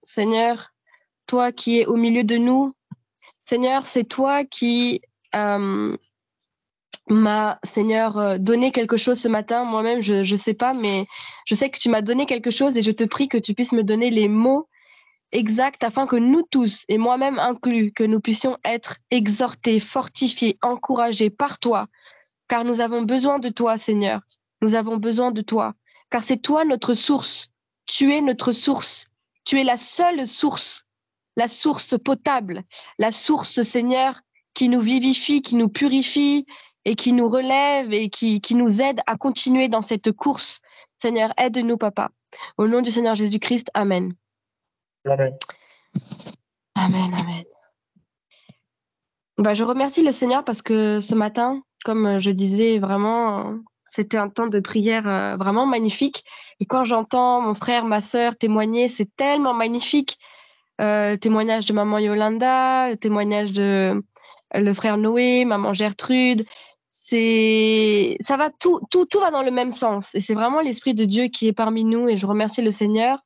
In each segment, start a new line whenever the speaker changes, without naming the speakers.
Seigneur, toi qui es au milieu de nous, Seigneur, c'est toi qui m'as, Seigneur, donné quelque chose ce matin. Moi-même, je ne sais pas, mais je sais que tu m'as donné quelque chose et je te prie que tu puisses me donner les mots exacts afin que nous tous, et moi-même inclus, que nous puissions être exhortés, fortifiés, encouragés par toi, car nous avons besoin de toi, Seigneur. Nous avons besoin de toi, car c'est toi notre source. Tu es notre source. Tu es la seule source, la source potable, la source, Seigneur, qui nous vivifie, qui nous purifie et qui nous relève et qui nous aide à continuer dans cette course. Seigneur, aide-nous, Papa. Au nom du Seigneur Jésus-Christ, Amen.
Amen.
Amen, amen. Je remercie le Seigneur parce que ce matin, comme je disais, vraiment, c'était un temps de prière vraiment magnifique. Et quand j'entends mon frère, ma sœur témoigner, c'est tellement magnifique. Le témoignage de maman Yolanda, le témoignage de le frère Noé, maman Gertrude. Ça va tout va dans le même sens. Et c'est vraiment l'Esprit de Dieu qui est parmi nous. Et je remercie le Seigneur.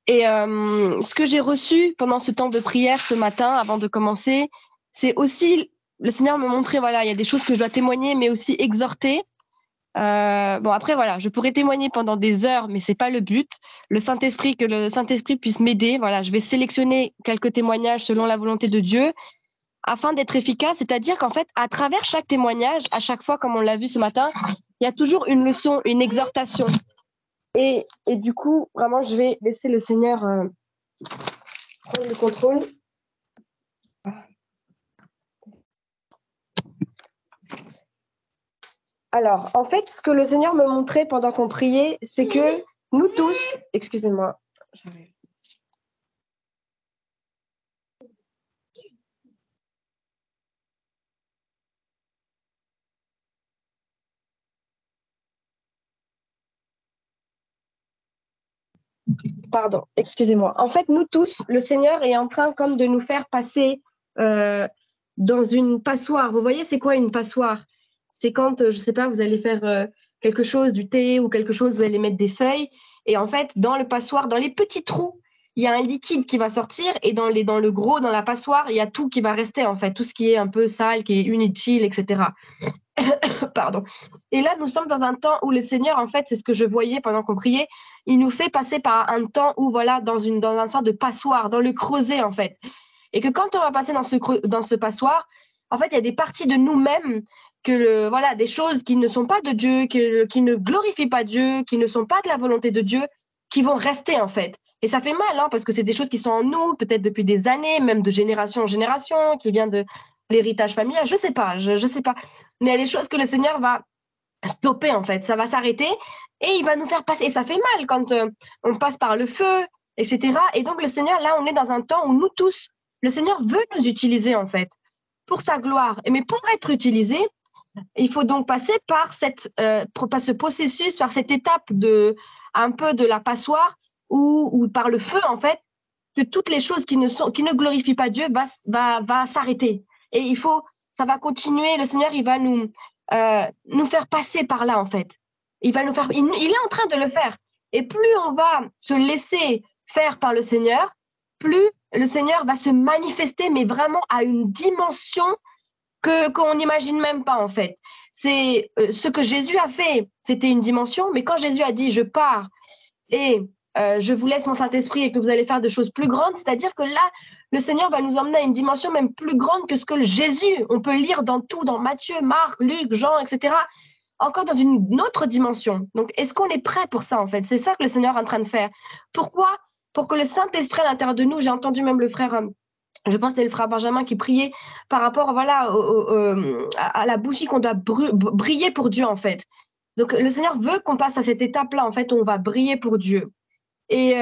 Et ce que j'ai reçu pendant ce temps de prière ce matin, avant de commencer, c'est aussi le Seigneur me montrer, voilà, il y a des choses que je dois témoigner, mais aussi exhorter. Bon, après, voilà, je pourrais témoigner pendant des heures, mais c'est pas le but. Que le Saint-Esprit puisse m'aider. Voilà, je vais sélectionner quelques témoignages selon la volonté de Dieu afin d'être efficace. C'est-à-dire qu'en fait, à travers chaque témoignage, à chaque fois, comme on l'a vu ce matin, il y a toujours une leçon, une exhortation. Et du coup, vraiment, je vais laisser le Seigneur prendre le contrôle. Alors, en fait, ce que le Seigneur me montrait pendant qu'on priait, c'est que nous tous, excusez-moi, pardon, excusez-moi. En fait, nous tous, le Seigneur est en train comme de nous faire passer dans une passoire. Vous voyez, c'est quoi une passoire? C'est quand, je sais pas, vous allez faire quelque chose, du thé ou quelque chose, vous allez mettre des feuilles. Et en fait, dans le passoire, dans les petits trous, il y a un liquide qui va sortir. Et dans le gros, dans la passoire, il y a tout qui va rester, en fait. Tout ce qui est un peu sale, qui est inutile, etc. Pardon. Et là, nous sommes dans un temps où le Seigneur, en fait, c'est ce que je voyais pendant qu'on priait, il nous fait passer par un temps où, voilà, dans un sorte de passoire, dans le creuset, en fait. Et que quand on va passer dans ce passoire, en fait, il y a des parties de nous-mêmes, voilà, des choses qui ne sont pas de Dieu, qui ne glorifient pas Dieu, qui ne sont pas de la volonté de Dieu, qui vont rester, en fait. Et ça fait mal, hein, parce que c'est des choses qui sont en nous, peut-être depuis des années, même de génération en génération, qui vient de l'héritage familial, je sais pas, je sais pas. Mais il y a des choses que le Seigneur va stopper, en fait. Ça va s'arrêter et il va nous faire passer. Et ça fait mal quand on passe par le feu, etc. Et donc, le Seigneur, là, on est dans un temps où nous tous, le Seigneur veut nous utiliser, en fait, pour sa gloire. Mais pour être utilisé, il faut donc passer par ce processus, par cette étape un peu de la passoire ou par le feu, en fait, que toutes les choses qui ne glorifient pas Dieu va s'arrêter. Et ça va continuer. Le Seigneur, il va nous faire passer par là, en fait. Il est en train de le faire. Et plus on va se laisser faire par le Seigneur, plus le Seigneur va se manifester, mais vraiment à une dimension qu'on n'imagine même pas, en fait. C'est ce que Jésus a fait, c'était une dimension, mais quand Jésus a dit je pars et je vous laisse mon Saint-Esprit et que vous allez faire de choses plus grandes, c'est-à-dire que là, le Seigneur va nous emmener à une dimension même plus grande que ce que Jésus, on peut lire dans tout, dans Matthieu, Marc, Luc, Jean, etc., encore dans une autre dimension. Donc, est-ce qu'on est prêt pour ça, en fait? C'est ça que le Seigneur est en train de faire. Pourquoi? Pour que le Saint-Esprit à l'intérieur de nous, j'ai entendu même le frère je pense que c'était le frère Benjamin qui priait par rapport, voilà, à la bougie qu'on doit briller pour Dieu, en fait. Donc, le Seigneur veut qu'on passe à cette étape-là, en fait, où on va briller pour Dieu. Et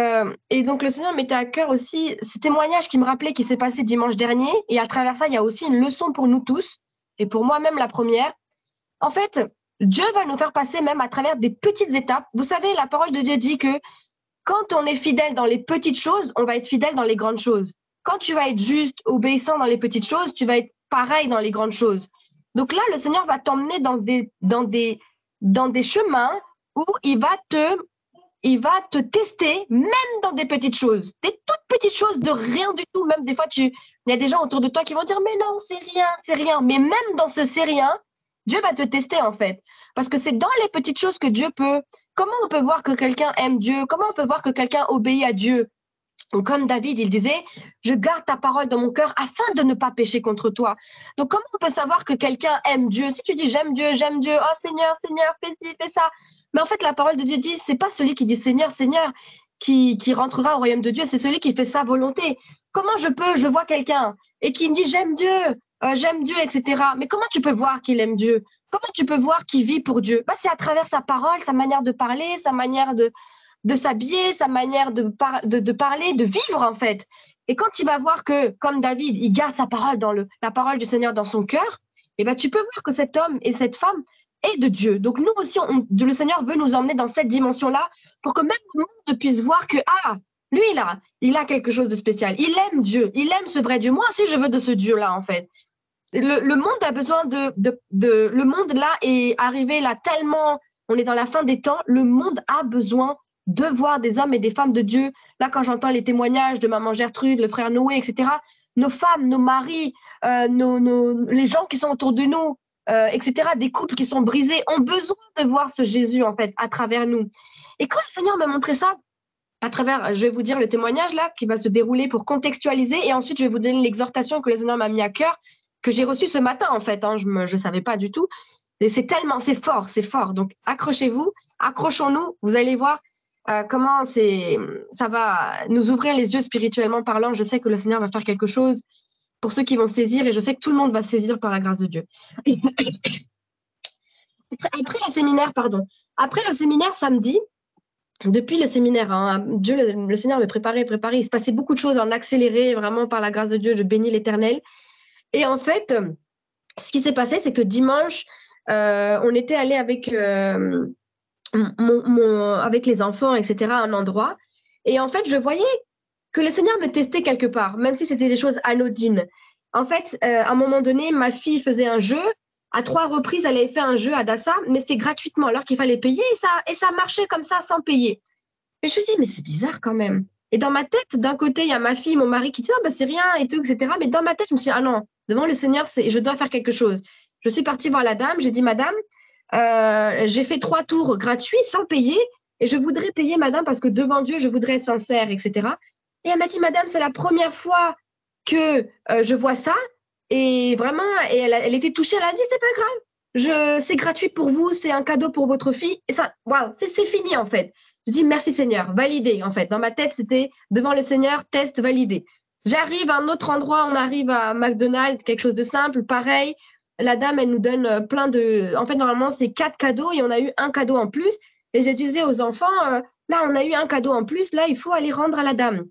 donc, le Seigneur mettait à cœur aussi ce témoignage qui me rappelait qui s'est passé dimanche dernier. Et à travers ça, il y a aussi une leçon pour nous tous, et pour moi-même la première. En fait, Dieu va nous faire passer même à travers des petites étapes. Vous savez, la parole de Dieu dit que quand on est fidèle dans les petites choses, on va être fidèle dans les grandes choses. Quand tu vas être juste, obéissant dans les petites choses, tu vas être pareil dans les grandes choses. Donc là, le Seigneur va t'emmener dans des chemins où il va il va te tester, même dans des petites choses, des toutes petites choses de rien du tout. Même des fois, il y a des gens autour de toi qui vont dire, mais non, c'est rien, c'est rien. Mais même dans ce c'est rien, Dieu va te tester en fait. Parce que c'est dans les petites choses que Dieu peut. Comment on peut voir que quelqu'un aime Dieu? Comment on peut voir que quelqu'un obéit à Dieu? Donc, comme David, il disait, je garde ta parole dans mon cœur afin de ne pas pécher contre toi. Donc, comment on peut savoir que quelqu'un aime Dieu? Si tu dis j'aime Dieu, oh Seigneur, Seigneur, fais ci, fais ça. Mais en fait, la parole de Dieu dit, c'est pas celui qui dit Seigneur, Seigneur qui rentrera au royaume de Dieu, c'est celui qui fait sa volonté. Comment je vois quelqu'un et qui me dit j'aime Dieu, etc. Mais comment tu peux voir qu'il aime Dieu? Comment tu peux voir qu'il vit pour Dieu? C'est à travers sa parole, sa manière de parler, sa manière de s'habiller, sa manière de parler, de vivre en fait. Et quand il va voir que, comme David, il garde sa parole la parole du Seigneur dans son cœur, tu peux voir que cet homme et cette femme est de Dieu. Donc nous aussi, le Seigneur veut nous emmener dans cette dimension-là pour que même le monde puisse voir que, lui là, il a quelque chose de spécial. Il aime Dieu, il aime ce vrai Dieu. Moi aussi, je veux de ce Dieu-là en fait. Le monde a besoin le monde là est arrivé là tellement, on est dans la fin des temps, le monde a besoin de voir des hommes et des femmes de Dieu. Là, quand j'entends les témoignages de maman Gertrude, le frère Noé, etc., nos femmes, nos maris, les gens qui sont autour de nous, etc., des couples qui sont brisés, ont besoin de voir ce Jésus, en fait, à travers nous. Et quand le Seigneur m'a montré ça, à travers, je vais vous dire le témoignage là, qui va se dérouler pour contextualiser, et ensuite, je vais vous donner l'exhortation que le Seigneur m'a mis à cœur, que j'ai reçue ce matin, en fait, je ne savais pas du tout. Et c'est fort. Donc, accrochez-vous, accrochons-nous, vous allez voir comment ça va nous ouvrir les yeux spirituellement parlant. Je sais que le Seigneur va faire quelque chose pour ceux qui vont saisir et je sais que tout le monde va saisir par la grâce de Dieu. Après le séminaire samedi, depuis le séminaire, Dieu, le Seigneur me préparait. Il se passait beaucoup de choses en accéléré, vraiment par la grâce de Dieu, je bénis l'Éternel. Et en fait, ce qui s'est passé, c'est que dimanche, on était allé avec avec les enfants, etc., à un endroit. Et en fait, je voyais que le Seigneur me testait quelque part, même si c'était des choses anodines. En fait, à un moment donné, ma fille faisait un jeu. À 3 reprises, elle avait fait un jeu à Dassa, mais c'était gratuitement, alors qu'il fallait payer, et ça marchait comme ça, sans payer. Et je me suis dit, mais c'est bizarre quand même. Et dans ma tête, d'un côté, il y a ma fille, mon mari qui dit, c'est rien, et tout, etc. Mais dans ma tête, je me suis dit, ah non, devant le Seigneur, je dois faire quelque chose. Je suis partie voir la dame, j'ai dit, madame, j'ai fait 3 tours gratuits sans payer et je voudrais payer madame parce que devant Dieu je voudrais être sincère, etc. Et elle m'a dit madame, c'est la première fois que je vois ça et vraiment, et elle était touchée, elle a dit c'est pas grave, c'est gratuit pour vous, c'est un cadeau pour votre fille et ça, waouh, c'est fini en fait. Je dis merci Seigneur, validé en fait. Dans ma tête c'était devant le Seigneur, test validé. J'arrive à un autre endroit, on arrive à McDonald's, quelque chose de simple, pareil. La dame, elle nous donne plein de... En fait, normalement, c'est 4 cadeaux et on a eu un cadeau en plus. Et je disais aux enfants, là, on a eu un cadeau en plus, là, il faut aller rendre à la dame.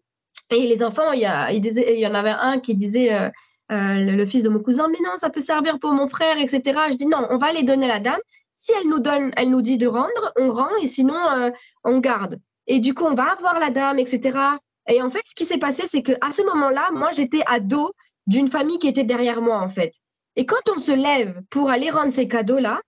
Et les enfants, il y en avait un qui disait, le fils de mon cousin, mais non, ça peut servir pour mon frère, etc. Je dis, non, on va les donner à la dame. Si elle nous dit de rendre, on rend et sinon, on garde. Et du coup, on va voir la dame, etc. Et en fait, ce qui s'est passé, c'est qu'à ce moment-là, moi, j'étais à dos d'une famille qui était derrière moi, en fait. Et quand on se lève pour aller rendre ces cadeaux-là,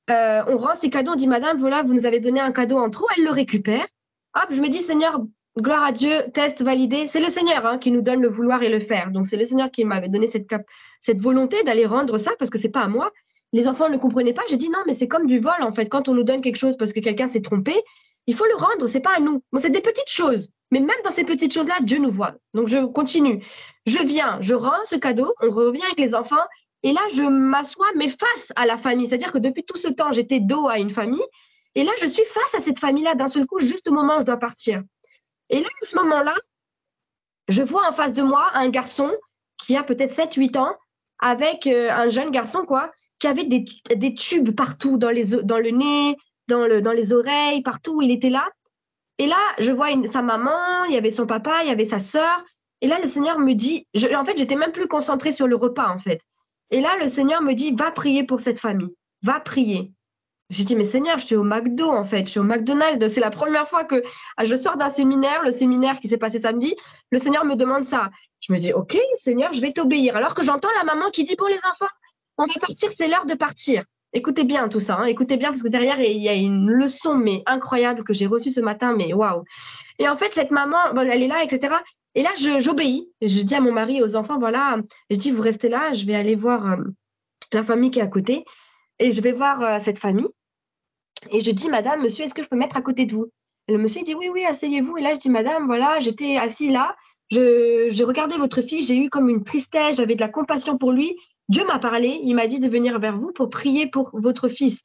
on rend ces cadeaux, on dit, madame, voilà, vous nous avez donné un cadeau en trop, elle le récupère. Hop, je me dis, Seigneur, gloire à Dieu, test validé. C'est le Seigneur qui nous donne le vouloir et le faire. Donc, c'est le Seigneur qui m'avait donné cette volonté d'aller rendre ça parce que c'est pas à moi. Les enfants ne comprenaient pas. J'ai dit, non, mais c'est comme du vol, en fait. Quand on nous donne quelque chose parce que quelqu'un s'est trompé, il faut le rendre, c'est pas à nous. Bon, c'est des petites choses. Mais même dans ces petites choses-là, Dieu nous voit. Donc, je continue. Je viens, je rends ce cadeau, on revient avec les enfants. Et là, je m'assois, mais face à la famille. C'est-à-dire que depuis tout ce temps, j'étais dos à une famille. Et là, je suis face à cette famille-là d'un seul coup, juste au moment où je dois partir. Et là, à ce moment-là, je vois en face de moi un garçon qui a peut-être 7-8 ans, avec un jeune garçon, quoi, qui avait des tubes partout, dans le nez, dans les oreilles, partout où il était là. Et là, je vois sa maman, il y avait son papa, il y avait sa sœur. Et là, le Seigneur me dit, en fait, j'étais même plus concentrée sur le repas, en fait. Et là, le Seigneur me dit, va prier pour cette famille. Va prier. J'ai dit, mais Seigneur, je suis au McDo, en fait. Je suis au McDonald's. C'est la première fois que je sors d'un séminaire, le séminaire qui s'est passé samedi. Le Seigneur me demande ça. Je me dis, OK, Seigneur, je vais t'obéir. Alors que j'entends la maman qui dit, pour les enfants, on va partir, c'est l'heure de partir. Écoutez bien tout ça, hein, écoutez bien parce que derrière, il y a une leçon mais incroyable que j'ai reçue ce matin, mais waouh. Et en fait, cette maman, bon, elle est là, etc. Et là, j'obéis. Je dis à mon mari et aux enfants, voilà, je dis, vous restez là, je vais aller voir la famille qui est à côté et je vais voir cette famille. Et je dis, madame, monsieur, est-ce que je peux me mettre à côté de vous? Et le monsieur il dit, oui, oui, asseyez-vous. Et là, je dis, madame, voilà, j'étais assis là, je regardais votre fils, j'ai eu comme une tristesse, j'avais de la compassion pour lui. Dieu m'a parlé, il m'a dit de venir vers vous pour prier pour votre fils.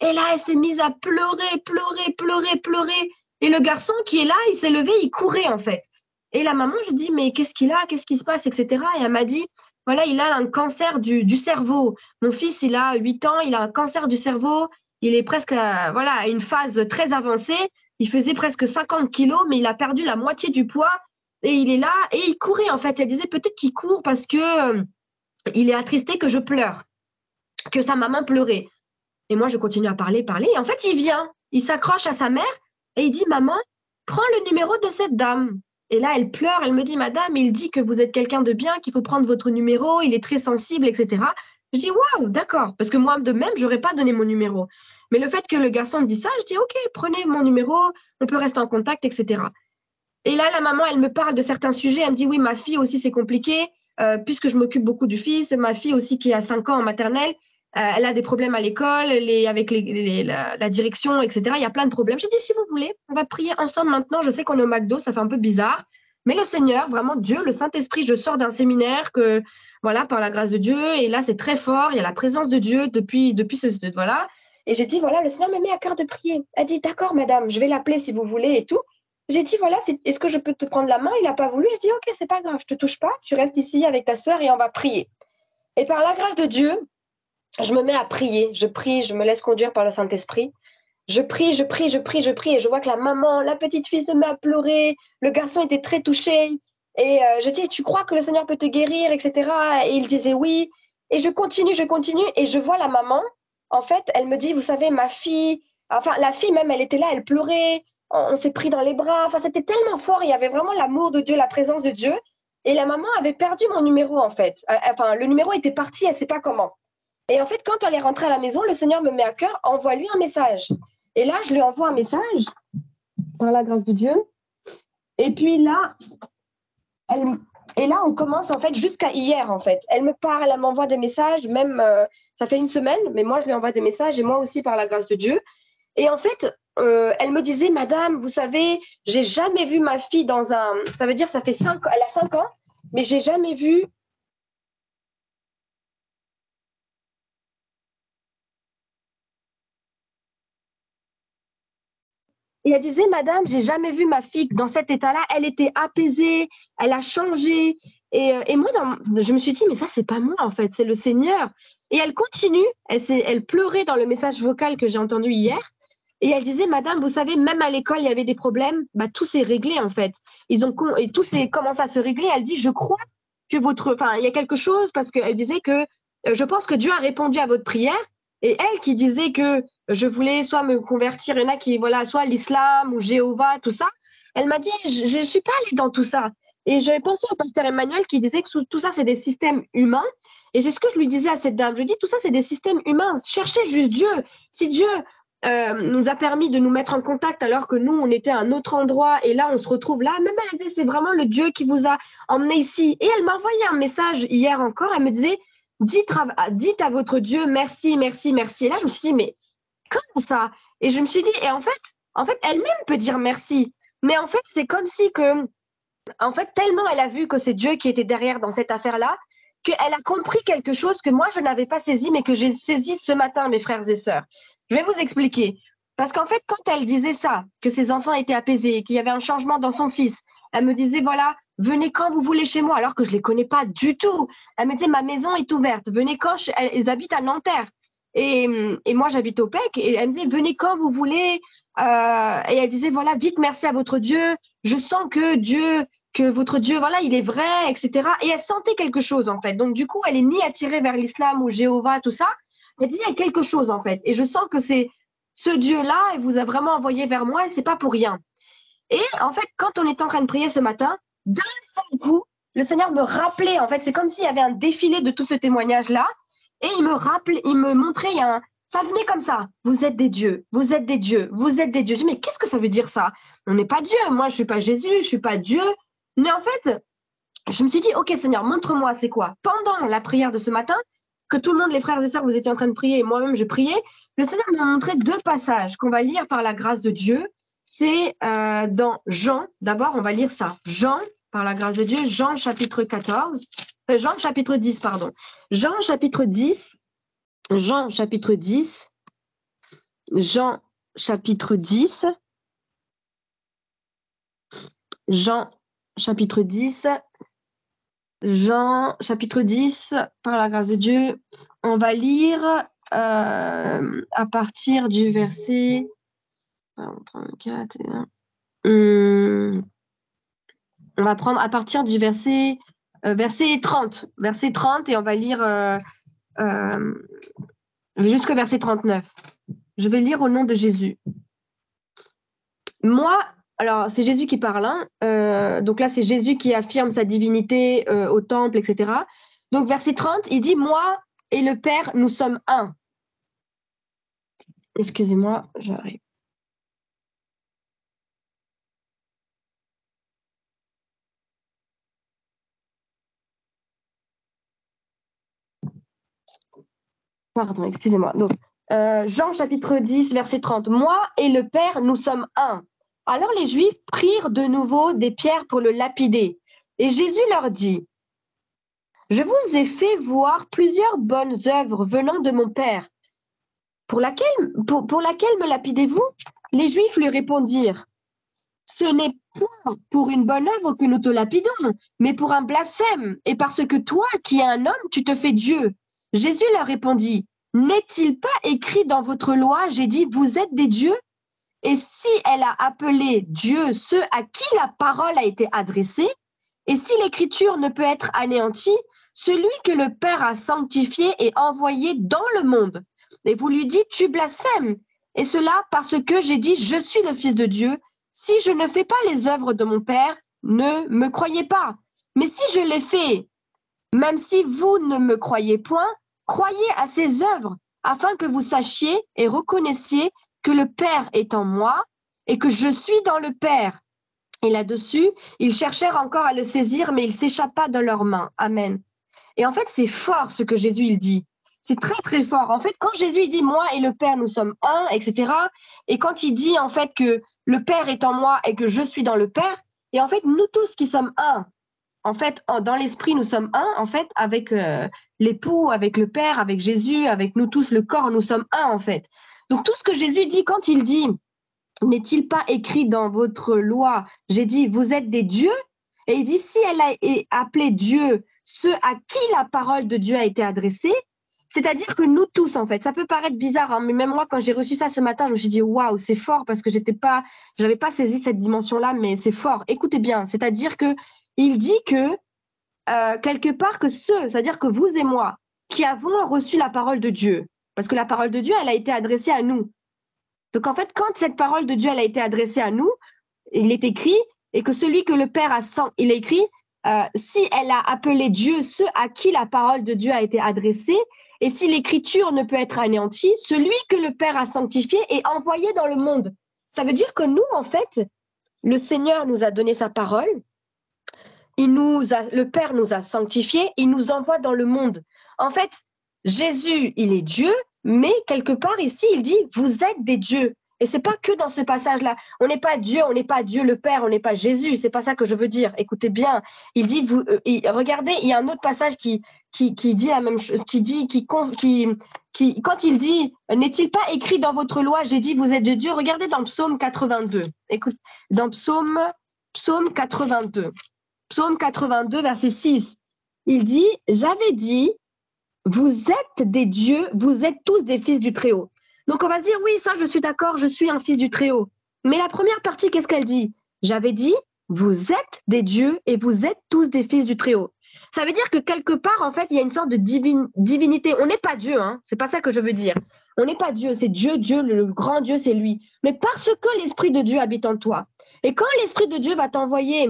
Et là, elle s'est mise à pleurer, pleurer, pleurer, pleurer. Et le garçon qui est là, il s'est levé, il courait en fait. Et la maman, je dis, mais qu'est-ce qu'il a, qu'est-ce qui se passe, etc. Et elle m'a dit, voilà, il a un cancer du cerveau. Mon fils, il a 8 ans, il a un cancer du cerveau. Il est presque voilà, à une phase très avancée. Il faisait presque 50 kilos, mais il a perdu la moitié du poids. Et il est là et il courait en fait. Elle disait peut-être qu'il court parce que il est attristé que je pleure, que sa maman pleurait. Et moi, je continue à parler, parler. Et en fait, il vient, il s'accroche à sa mère et il dit, maman, prends le numéro de cette dame. Et là, elle pleure, elle me dit, madame, il dit que vous êtes quelqu'un de bien, qu'il faut prendre votre numéro, il est très sensible, etc. Je dis, waouh, d'accord. Parce que moi, de même, je n'aurais pas donné mon numéro. Mais le fait que le garçon me dise ça, je dis, OK, prenez mon numéro, on peut rester en contact, etc. Et là, la maman, elle me parle de certains sujets. Elle me dit, oui, ma fille aussi, c'est compliqué, puisque je m'occupe beaucoup du fils. Ma fille aussi, qui a 5 ans en maternelle, elle a des problèmes à l'école, avec la direction, etc. Il y a plein de problèmes. J'ai dit, si vous voulez, on va prier ensemble maintenant. Je sais qu'on est au McDo, ça fait un peu bizarre. Mais le Seigneur, vraiment Dieu, le Saint-Esprit, je sors d'un séminaire que, voilà, par la grâce de Dieu. Et là, c'est très fort. Il y a la présence de Dieu depuis voilà. Et j'ai dit, voilà, le Seigneur me met à cœur de prier. Elle dit, d'accord, madame, je vais l'appeler si vous voulez et tout. J'ai dit, voilà, est-ce que je peux te prendre la main? Il n'a pas voulu. Je dis, ok, c'est pas grave, je te touche pas. Tu restes ici avec ta sœur et on va prier. Et par la grâce de Dieu, je me mets à prier. Je prie, je me laisse conduire par le Saint-Esprit. Je prie, je prie, je prie, je prie. Et je vois que la maman, la petite fille se met à pleurer. Le garçon était très touché. Et je dis, tu crois que le Seigneur peut te guérir, etc. Et il disait oui. Et je continue, je continue. Et je vois la maman. En fait, elle me dit, vous savez, ma fille, enfin, la fille même, elle était là, elle pleurait. On s'est pris dans les bras. Enfin, c'était tellement fort. Il y avait vraiment l'amour de Dieu, la présence de Dieu. Et la maman avait perdu mon numéro, en fait. Enfin, le numéro était parti, elle ne sait pas comment. Et en fait, quand elle est rentrée à la maison, le Seigneur me met à cœur, envoie-lui un message. Et là, je lui envoie un message, par la grâce de Dieu. Et puis là, et là, on commence en fait jusqu'à hier en fait. Elle me parle, elle m'envoie des messages, même ça fait une semaine, mais moi je lui envoie des messages et moi aussi par la grâce de Dieu. Et en fait, elle me disait, Madame, vous savez, j'ai jamais vu ma fille dans un. Ça veut dire, ça fait 5 ans, elle a 5 ans, mais j'ai jamais vu. Et elle disait, Madame, j'ai jamais vu ma fille dans cet état-là. Elle était apaisée, elle a changé. Et moi, je me suis dit, mais ça, c'est pas moi, en fait, c'est le Seigneur. Et elle continue, elle pleurait dans le message vocal que j'ai entendu hier. Et elle disait, Madame, vous savez, même à l'école, il y avait des problèmes. Bah, tout s'est réglé, en fait. Et tout s'est commencé à se régler. Elle dit, je crois que enfin, il y a quelque chose parce qu'elle disait que je pense que Dieu a répondu à votre prière. Et elle qui disait que je voulais soit me convertir, il y en a qui, voilà, soit l'islam ou Jéhovah, tout ça. Elle m'a dit, je ne suis pas allée dans tout ça. Et j'avais pensé au pasteur Emmanuel qui disait que tout ça, c'est des systèmes humains. Et c'est ce que je lui disais à cette dame. Je lui dis, tout ça, c'est des systèmes humains. Cherchez juste Dieu. Si Dieu nous a permis de nous mettre en contact alors que nous, on était à un autre endroit et là, on se retrouve là, même elle a dit, c'est vraiment le Dieu qui vous a emmené ici. Et elle m'a envoyé un message hier encore. Elle me disait, dites à votre Dieu merci, merci, merci. Et là, je me suis dit, mais comment ça? Et je me suis dit, et en fait, elle-même peut dire merci. Mais en fait, c'est comme si que, en fait, tellement elle a vu que c'est Dieu qui était derrière dans cette affaire-là, qu'elle a compris quelque chose que moi, je n'avais pas saisi, mais que j'ai saisi ce matin, mes frères et sœurs. Je vais vous expliquer. Parce qu'en fait, quand elle disait ça, que ses enfants étaient apaisés, qu'il y avait un changement dans son fils, elle me disait, voilà, venez quand vous voulez chez moi, alors que je ne les connais pas du tout. Elle me disait, ma maison est ouverte, venez quand ils habitent à Nanterre. Et moi, j'habite au PEC, et elle me disait, venez quand vous voulez. Et elle disait, voilà, dites merci à votre Dieu. Je sens que votre Dieu, voilà, il est vrai, etc. Et elle sentait quelque chose, en fait. Donc, du coup, elle est ni attirée vers l'islam ou Jéhovah, tout ça. Elle dit, il y a quelque chose, en fait. Et je sens que c'est ce Dieu-là, il vous a vraiment envoyé vers moi, et c'est pas pour rien. Et en fait, quand on était en train de prier ce matin, d'un seul coup, le Seigneur me rappelait, en fait, c'est comme s'il y avait un défilé de tout ce témoignage-là, et il me rappelait, il me montrait, Ça venait comme ça. Vous êtes des dieux, vous êtes des dieux, vous êtes des dieux. Je dis, mais qu'est-ce que ça veut dire ça? On n'est pas Dieu. Moi, je ne suis pas Jésus, je ne suis pas Dieu. Mais en fait, je me suis dit, OK, Seigneur, montre-moi c'est quoi. Pendant la prière de ce matin, que tout le monde, les frères et sœurs, vous étiez en train de prier et moi-même, je priais, le Seigneur m'a montré deux passages qu'on va lire par la grâce de Dieu. C'est dans Jean. D'abord, on va lire ça. Jean, par la grâce de Dieu, Jean chapitre 14. Jean chapitre 10, pardon. Jean chapitre 10. Jean chapitre 10. Jean chapitre 10. Jean chapitre 10. Jean chapitre 10, par la grâce de Dieu, on va lire à partir du verset 34. On va prendre à partir du verset 30. Verset 30 et on va lire jusqu'au verset 39. Je vais lire au nom de Jésus. Moi, alors c'est Jésus qui parle, hein. Donc là c'est Jésus qui affirme sa divinité au temple, etc. Donc verset 30, il dit, moi et le Père, nous sommes un. Excusez-moi, j'arrive. Pardon, excusez-moi. Donc, Jean chapitre 10, verset 30. Moi et le Père, nous sommes un. Alors les Juifs prirent de nouveau des pierres pour le lapider. Et Jésus leur dit, je vous ai fait voir plusieurs bonnes œuvres venant de mon Père. Pour laquelle me lapidez-vous? Les Juifs lui répondirent, ce n'est point pour une bonne œuvre que nous te lapidons, mais pour un blasphème, et parce que toi, qui es un homme, tu te fais Dieu. Jésus leur répondit, n'est-il pas écrit dans votre loi, j'ai dit, vous êtes des dieux? Et si elle a appelé Dieu ceux à qui la parole a été adressée, et si l'écriture ne peut être anéantie, celui que le Père a sanctifié et envoyé dans le monde. Et vous lui dites, tu blasphèmes. Et cela parce que j'ai dit, je suis le Fils de Dieu. Si je ne fais pas les œuvres de mon Père, ne me croyez pas. Mais si je les fais, même si vous ne me croyez point, croyez à ces œuvres, afin que vous sachiez et reconnaissiez que le Père est en moi et que je suis dans le Père. Et là-dessus, ils cherchèrent encore à le saisir, mais il s'échappa de leurs mains. Amen. Et en fait, c'est fort ce que Jésus il dit. C'est très, très fort. En fait, quand Jésus il dit « moi et le Père, nous sommes un », etc., et quand il dit en fait que le Père est en moi et que je suis dans le Père, et en fait, nous tous qui sommes un, en fait, dans l'esprit, nous sommes un, en fait, avec l'époux, avec le Père, avec Jésus, avec nous tous, le corps, nous sommes un, en fait. Donc, tout ce que Jésus dit, quand il dit « n'est-il pas écrit dans votre loi ?» J'ai dit « vous êtes des dieux ?» Et il dit « si elle a appelé Dieu ceux à qui la parole de Dieu a été adressée », c'est-à-dire que nous tous, en fait, ça peut paraître bizarre, hein, mais même moi, quand j'ai reçu ça ce matin, je me suis dit, waouh, c'est fort parce que j'avais pas saisi cette dimension-là, mais c'est fort. Écoutez bien, c'est-à-dire que il dit que quelque part que c'est-à-dire que vous et moi, qui avons reçu la parole de Dieu, parce que la parole de Dieu, elle a été adressée à nous. Donc en fait, quand cette parole de Dieu, elle a été adressée à nous, il est écrit, et que celui que le Père a il est écrit, si elle a appelé Dieu ceux à qui la parole de Dieu a été adressée, et si l'écriture ne peut être anéantie, celui que le Père a sanctifié et envoyé dans le monde. Ça veut dire que nous, en fait, le Seigneur nous a donné sa parole, le Père nous a sanctifiés, il nous envoie dans le monde. En fait, Jésus, il est Dieu, mais quelque part ici, il dit, vous êtes des dieux. Et c'est pas que dans ce passage-là. On n'est pas Dieu, on n'est pas Dieu le Père, on n'est pas Jésus. C'est pas ça que je veux dire. Écoutez bien. Il dit, regardez, il y a un autre passage qui dit la même chose, quand il dit, n'est-il pas écrit dans votre loi, j'ai dit, vous êtes de Dieu. Regardez dans Psaume 82. Écoute, dans Psaume 82. Psaume 82, verset 6. Il dit, j'avais dit, vous êtes des dieux, vous êtes tous des fils du Très-Haut. Donc on va se dire, oui, ça je suis d'accord, je suis un fils du Très-Haut. Mais la première partie, qu'est-ce qu'elle dit? J'avais dit, vous êtes des dieux et vous êtes tous des fils du Très-Haut. Ça veut dire que quelque part, en fait, il y a une sorte de divinité. On n'est pas Dieu, hein, c'est pas ça que je veux dire. On n'est pas Dieu, c'est Dieu, le grand Dieu, c'est lui. Mais parce que l'Esprit de Dieu habite en toi. Et quand l'Esprit de Dieu va t'envoyer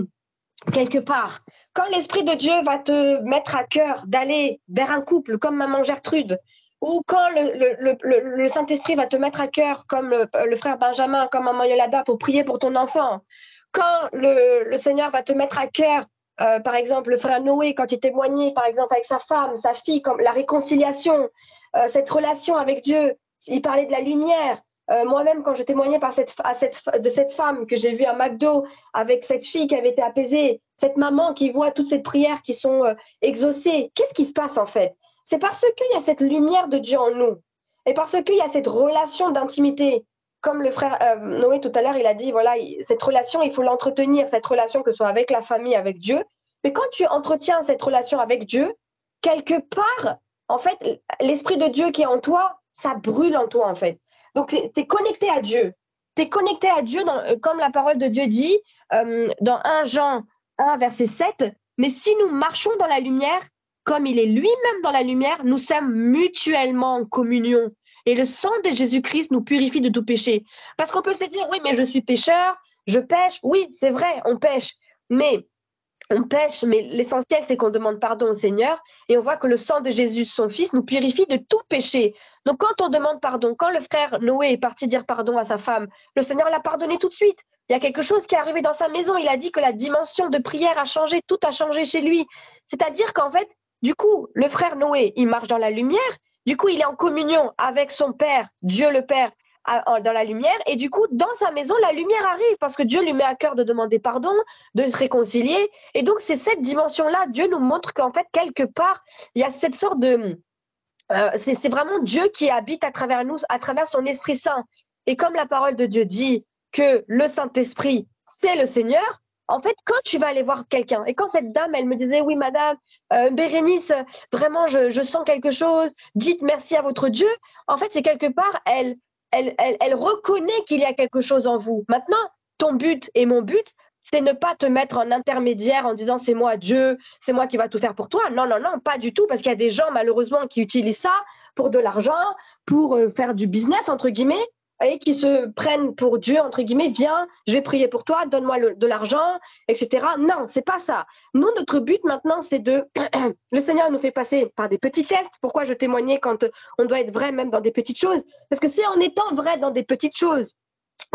quelque part, quand l'Esprit de Dieu va te mettre à cœur d'aller vers un couple comme maman Gertrude, ou quand le Saint-Esprit va te mettre à cœur, comme le frère Benjamin, comme maman Yolanda, pour prier pour ton enfant, quand le Seigneur va te mettre à cœur, par exemple, le frère Noé, quand il témoignait, par exemple, avec sa femme, sa fille, comme la réconciliation, cette relation avec Dieu, il parlait de la lumière. Moi-même, quand je témoignais de cette femme que j'ai vue à McDo, avec cette fille qui avait été apaisée, cette maman qui voit toutes ces prières qui sont exaucées, qu'est-ce qui se passe en fait? C'est parce qu'il y a cette lumière de Dieu en nous et parce qu'il y a cette relation d'intimité. Comme le frère Noé tout à l'heure, il a dit, voilà, cette relation, il faut l'entretenir, cette relation que ce soit avec la famille, avec Dieu. Mais quand tu entretiens cette relation avec Dieu, quelque part, en fait, l'Esprit de Dieu qui est en toi, ça brûle en toi, en fait. Donc, tu es connecté à Dieu. Tu es connecté à Dieu, comme la parole de Dieu dit dans 1 Jean 1, verset 7. Mais si nous marchons dans la lumière, comme il est lui-même dans la lumière, nous sommes mutuellement en communion. Et le sang de Jésus-Christ nous purifie de tout péché. Parce qu'on peut se dire, oui, mais je suis pécheur, je pêche. Oui, c'est vrai, on pêche. Mais on pêche, mais l'essentiel, c'est qu'on demande pardon au Seigneur et on voit que le sang de Jésus, son Fils, nous purifie de tout péché. Donc, quand on demande pardon, quand le frère Noé est parti dire pardon à sa femme, le Seigneur l'a pardonné tout de suite. Il y a quelque chose qui est arrivé dans sa maison. Il a dit que la dimension de prière a changé, tout a changé chez lui. C'est-à-dire qu'en fait, du coup, le frère Noé, il marche dans la lumière. Du coup, il est en communion avec son Père, Dieu le Père, dans la lumière. Et du coup, dans sa maison, la lumière arrive parce que Dieu lui met à cœur de demander pardon, de se réconcilier. Et donc, c'est cette dimension-là, Dieu nous montre qu'en fait, quelque part, il y a cette sorte de... c'est vraiment Dieu qui habite à travers nous, à travers son Esprit Saint. Et comme la parole de Dieu dit que le Saint-Esprit, c'est le Seigneur, en fait, quand tu vas aller voir quelqu'un, et quand cette dame, elle me disait, oui, madame, Bérénice, vraiment, je sens quelque chose, dites merci à votre Dieu, en fait, c'est quelque part, elle reconnaît qu'il y a quelque chose en vous. Maintenant, ton but et mon but, c'est ne pas te mettre en intermédiaire en disant c'est moi Dieu, c'est moi qui va tout faire pour toi. Non, non, non, pas du tout, parce qu'il y a des gens malheureusement qui utilisent ça pour de l'argent, pour faire du business, entre guillemets, et qui se prennent pour Dieu, entre guillemets, viens, je vais prier pour toi, donne-moi de l'argent, etc. Non, c'est pas ça. Nous, notre but maintenant, c'est de... Le Seigneur nous fait passer par des petits tests. Pourquoi je témoignais quand on doit être vrai même dans des petites choses? Parce que c'est en étant vrai dans des petites choses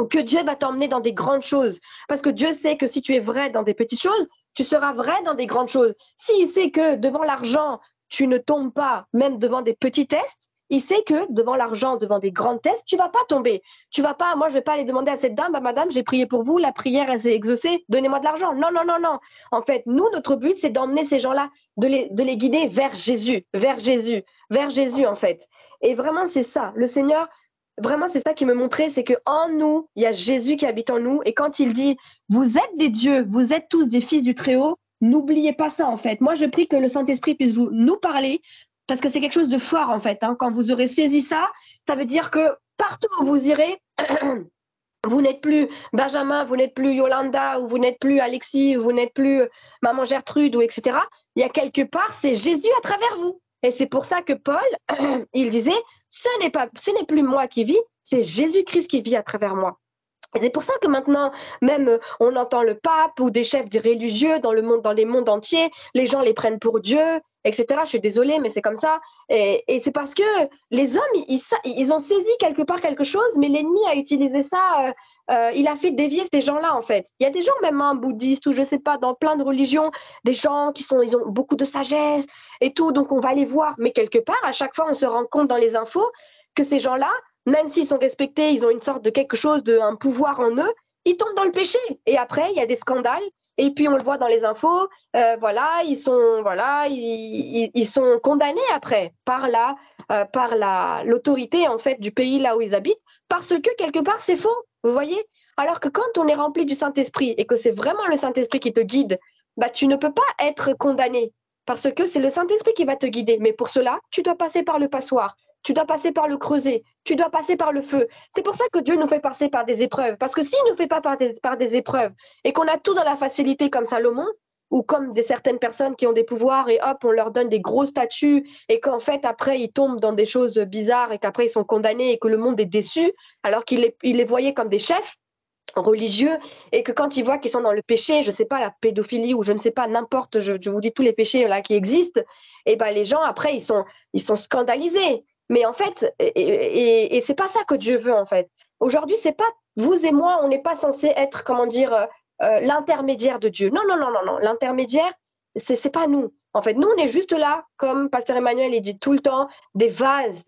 que Dieu va t'emmener dans des grandes choses. Parce que Dieu sait que si tu es vrai dans des petites choses, tu seras vrai dans des grandes choses. S'il sait que devant l'argent, tu ne tombes pas, même devant des petits tests, il sait que devant l'argent, devant des grands tests, tu vas pas tomber. Tu vas pas, moi, je vais pas aller demander à cette dame, bah, madame, j'ai prié pour vous, la prière, elle s'est exaucée, donnez-moi de l'argent. Non, non, non, non. En fait, nous, notre but, c'est d'emmener ces gens-là, de les guider vers Jésus, en fait. Et vraiment, c'est ça. Le Seigneur, vraiment, c'est ça qui me montrait, c'est qu'en nous, il y a Jésus qui habite en nous. Et quand il dit, vous êtes des dieux, vous êtes tous des fils du Très-Haut, n'oubliez pas ça, en fait. Moi, je prie que le Saint-Esprit puisse nous parler, parce que c'est quelque chose de fort, en fait. Hein. Quand vous aurez saisi ça, ça veut dire que partout où vous irez, vous n'êtes plus Benjamin, vous n'êtes plus Yolanda, ou vous n'êtes plus Alexis, ou vous n'êtes plus Maman Gertrude, ou etc. Il y a quelque part, c'est Jésus à travers vous. Et c'est pour ça que Paul, il disait, ce n'est plus moi qui vis, c'est Jésus-Christ qui vit à travers moi. Et c'est pour ça que maintenant, même on entend le pape ou des chefs religieux dans le monde, dans les mondes entiers, les gens les prennent pour Dieu, etc. Je suis désolée, mais c'est comme ça. Et c'est parce que les hommes, ils ont saisi quelque part quelque chose, mais l'ennemi a utilisé ça. Il a fait dévier ces gens-là, en fait. Il y a des gens, même un bouddhiste ou je sais pas, dans plein de religions, des gens ils ont beaucoup de sagesse et tout, donc on va les voir. Mais quelque part, à chaque fois, on se rend compte dans les infos que ces gens-là, même s'ils sont respectés, ils ont une sorte de quelque chose, un pouvoir en eux, ils tombent dans le péché. Et après, il y a des scandales. Et puis, on le voit dans les infos. Voilà, ils sont condamnés après par l'autorité en fait du pays là où ils habitent, parce que quelque part, c'est faux. Vous voyez? Alors que quand on est rempli du Saint-Esprit et que c'est vraiment le Saint-Esprit qui te guide, bah, tu ne peux pas être condamné parce que c'est le Saint-Esprit qui va te guider. Mais pour cela, tu dois passer par le passoire. Tu dois passer par le creuset, tu dois passer par le feu. C'est pour ça que Dieu nous fait passer par des épreuves. Parce que s'il ne nous fait pas par des épreuves et qu'on a tout dans la facilité comme Salomon, ou comme certaines personnes qui ont des pouvoirs et hop, on leur donne des gros statuts et qu'en fait, après, ils tombent dans des choses bizarres et qu'après, ils sont condamnés et que le monde est déçu, alors qu'il les voyait comme des chefs religieux et que quand ils voient qu'ils sont dans le péché, je ne sais pas, la pédophilie ou je ne sais pas, n'importe, je vous dis tous les péchés là qui existent, et ben les gens après ils sont scandalisés. Mais en fait, et c'est pas ça que Dieu veut, en fait. Aujourd'hui, c'est pas vous et moi, on n'est pas censé être, comment dire, l'intermédiaire de Dieu. Non, non, non, non, non. L'intermédiaire, c'est pas nous. En fait, nous, on est juste là, comme Pasteur Emmanuel il dit tout le temps, des vases,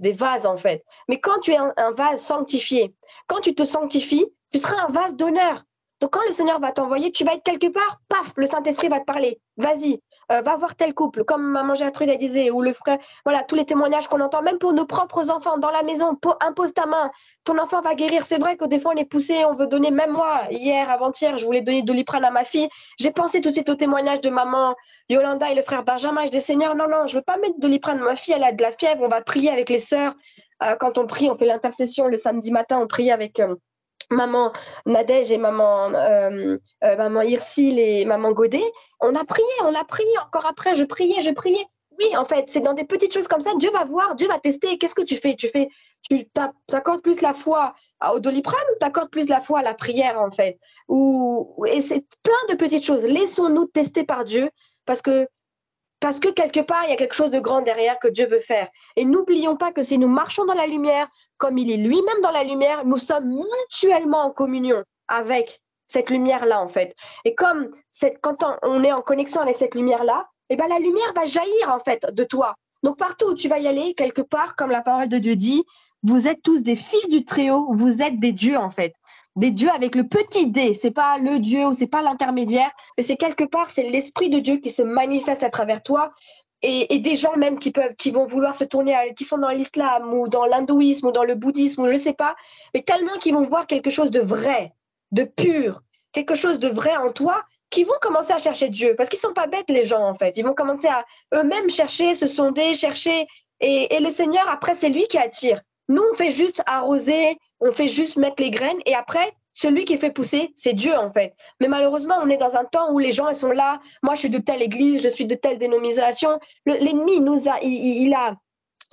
en fait. Mais quand tu es un vase sanctifié, quand tu te sanctifies, tu seras un vase d'honneur. Donc, quand le Seigneur va t'envoyer, tu vas être quelque part, paf, le Saint-Esprit va te parler. Vas-y, va voir tel couple, comme maman Gertrude a disait, ou le frère, voilà, tous les témoignages qu'on entend, même pour nos propres enfants, dans la maison, impose ta main, ton enfant va guérir. C'est vrai que des fois, on est poussé, on veut donner, même moi, hier, avant-hier, je voulais donner Doliprane à ma fille. J'ai pensé tout de suite au témoignage de maman Yolanda et le frère Benjamin. Je dis, Seigneur, non, non, je veux pas mettre Doliprane à ma fille, elle a de la fièvre, on va prier avec les sœurs. Quand on prie, on fait l'intercession le samedi matin, on prie avec maman Nadège et maman Irsil et maman Godet. On a prié. Encore après, je priais, je priais. Oui, en fait, c'est dans des petites choses comme ça. Dieu va voir, Dieu va tester. Qu'est-ce que tu fais? Tu t'accordes plus la foi au Doliprane ou t'accordes plus la foi à la prière, en fait? Et c'est plein de petites choses. Laissons-nous tester par Dieu parce que quelque part, il y a quelque chose de grand derrière que Dieu veut faire. Et n'oublions pas que si nous marchons dans la lumière, comme il est lui-même dans la lumière, nous sommes mutuellement en communion avec cette lumière-là, en fait. Et quand on est en connexion avec cette lumière-là, eh ben, la lumière va jaillir, en fait, de toi. Donc, partout où tu vas y aller, quelque part, comme la parole de Dieu dit, vous êtes tous des fils du Très-Haut, vous êtes des dieux, en fait. Des dieux avec le petit d, c'est pas le Dieu ou c'est pas l'intermédiaire, mais c'est quelque part, c'est l'esprit de Dieu qui se manifeste à travers toi et des gens même qui vont vouloir se tourner, qui sont dans l'islam ou dans l'hindouisme ou dans le bouddhisme ou je sais pas, mais tellement qu'ils vont voir quelque chose de vrai, de pur, quelque chose de vrai en toi, qui vont commencer à chercher Dieu. Parce qu'ils sont pas bêtes, les gens, en fait. Ils vont commencer à eux-mêmes chercher, se sonder, chercher. Et le Seigneur, après, c'est lui qui attire. Nous, on fait juste arroser, on fait juste mettre les graines et après, celui qui fait pousser, c'est Dieu en fait. Mais malheureusement, on est dans un temps où les gens ils sont là. Moi, je suis de telle église, je suis de telle dénomination. L'ennemi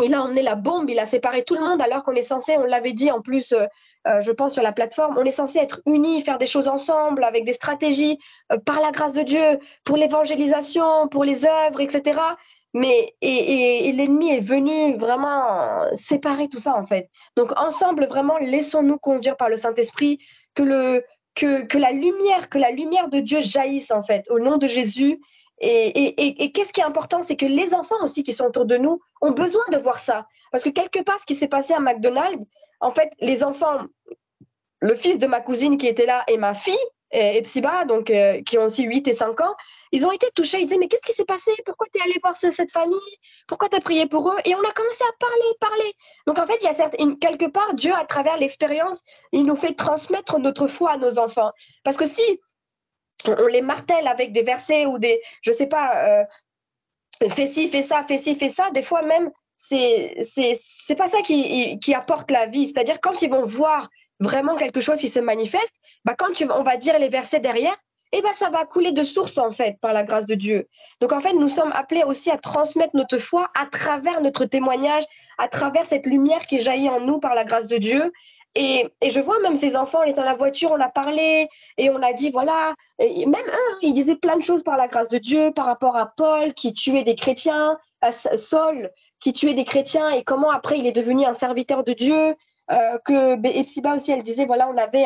il a emmené la bombe, il a séparé tout le monde alors qu'on est censé, on l'avait dit en plus, je pense sur la plateforme, on est censé être unis, faire des choses ensemble avec des stratégies par la grâce de Dieu pour l'évangélisation, pour les œuvres, etc. Et l'ennemi est venu vraiment séparer tout ça en fait. Donc ensemble, vraiment, laissons-nous conduire par le Saint-Esprit, que la lumière de Dieu jaillisse en fait au nom de Jésus. Et qu'est-ce qui est important, c'est que les enfants aussi qui sont autour de nous ont besoin de voir ça. Parce que quelque part, ce qui s'est passé à McDonald's, en fait, les enfants, le fils de ma cousine qui était là et ma fille, Epsiba, donc, qui ont aussi 8 et 5 ans, ils ont été touchés. Ils disaient, mais qu'est-ce qui s'est passé? Pourquoi tu es allé voir cette famille? Pourquoi tu as prié pour eux? Et on a commencé à parler. Donc, en fait, il y a quelque part, Dieu, à travers l'expérience, il nous fait transmettre notre foi à nos enfants. Parce que si on les martèle avec des versets ou je sais pas, fais ci, fais ça, fais ci, fais ça, des fois même, c'est pas ça qui apporte la vie. C'est-à-dire quand ils vont voir vraiment quelque chose qui se manifeste, bah on va dire les versets derrière, et bah ça va couler de source en fait par la grâce de Dieu. Donc en fait, nous sommes appelés aussi à transmettre notre foi à travers notre témoignage, à travers cette lumière qui jaillit en nous par la grâce de Dieu. Et je vois même ces enfants, on est dans la voiture, on a parlé et on a dit voilà, et même eux, ils disaient plein de choses par la grâce de Dieu par rapport à Paul qui tuait des chrétiens, à Saul qui tuait des chrétiens et comment après il est devenu un serviteur de Dieu. Epsiba aussi, elle disait voilà, on avait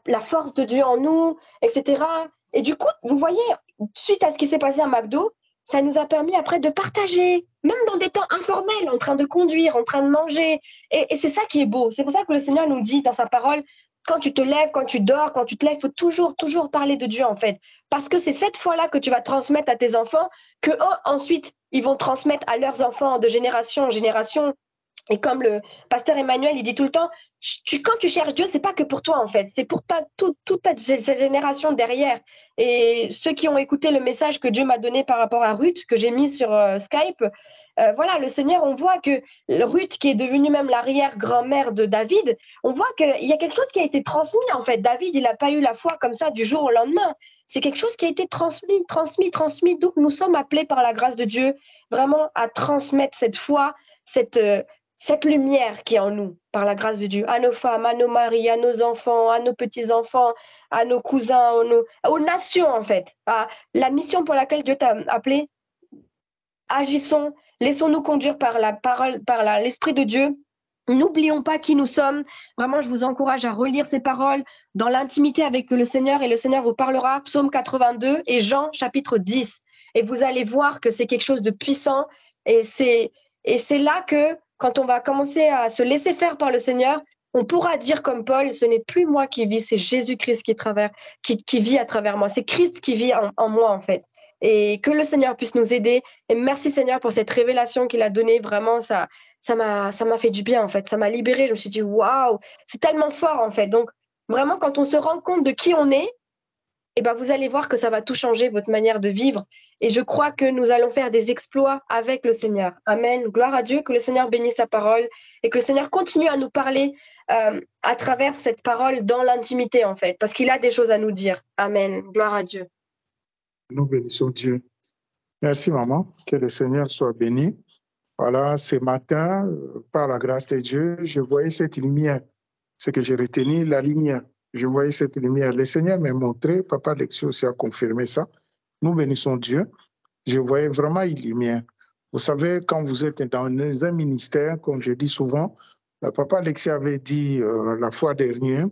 la force de Dieu en nous, etc. Et du coup, vous voyez, suite à ce qui s'est passé à McDo, ça nous a permis après de partager, même dans des temps informels, en train de conduire, en train de manger. Et c'est ça qui est beau. C'est pour ça que le Seigneur nous dit dans sa parole, quand tu te lèves, quand tu dors, quand tu te lèves, il faut toujours, toujours parler de Dieu, en fait. Parce que c'est cette foi-là que tu vas transmettre à tes enfants, que eux, ensuite, ils vont transmettre à leurs enfants de génération en génération. Et comme le pasteur Emmanuel, il dit tout le temps, quand tu cherches Dieu, c'est pas que pour toi en fait, c'est pour toute ta génération derrière. Et ceux qui ont écouté le message que Dieu m'a donné par rapport à Ruth, que j'ai mis sur Skype, voilà, le Seigneur, on voit que Ruth, qui est devenue même l'arrière-grand-mère de David, on voit qu'il y a quelque chose qui a été transmis en fait. David, il n'a pas eu la foi comme ça du jour au lendemain. C'est quelque chose qui a été transmis. Donc nous sommes appelés par la grâce de Dieu vraiment à transmettre cette foi, cette lumière qui est en nous, par la grâce de Dieu, à nos femmes, à nos maris, à nos enfants, à nos petits-enfants, à nos cousins, aux nations, en fait. À la mission pour laquelle Dieu t'a appelé, agissons, laissons-nous conduire par la parole, par l'Esprit de Dieu. N'oublions pas qui nous sommes. Vraiment, je vous encourage à relire ces paroles dans l'intimité avec le Seigneur et le Seigneur vous parlera. Psaume 82 et Jean chapitre 10. Et vous allez voir que c'est quelque chose de puissant. Et c'est là que, quand on va commencer à se laisser faire par le Seigneur, on pourra dire comme Paul, ce n'est plus moi qui vis, c'est Jésus-Christ qui vit à travers moi. C'est Christ qui vit en moi, en fait. Et que le Seigneur puisse nous aider. Et merci Seigneur pour cette révélation qu'il a donnée. Vraiment, ça m'a fait du bien, en fait. Ça m'a libérée. Je me suis dit, waouh, c'est tellement fort, en fait. Donc, vraiment, quand on se rend compte de qui on est, eh ben, vous allez voir que ça va tout changer, votre manière de vivre. Et je crois que nous allons faire des exploits avec le Seigneur. Amen. Gloire à Dieu, que le Seigneur bénisse sa parole et que le Seigneur continue à nous parler à travers cette parole dans l'intimité, en fait, parce qu'il a des choses à nous dire. Amen. Gloire à Dieu.
Nous bénissons Dieu. Merci, maman. Que le Seigneur soit béni. Voilà, ce matin, par la grâce de Dieu, je voyais cette lumière. Ce que j'ai retenu, la lumière. Je voyais cette lumière. Le Seigneur m'a montré, Papa Alexis aussi a confirmé ça. Nous bénissons Dieu. Je voyais vraiment une lumière. Vous savez, quand vous êtes dans un ministère, comme je dis souvent, Papa Alexis avait dit la fois dernière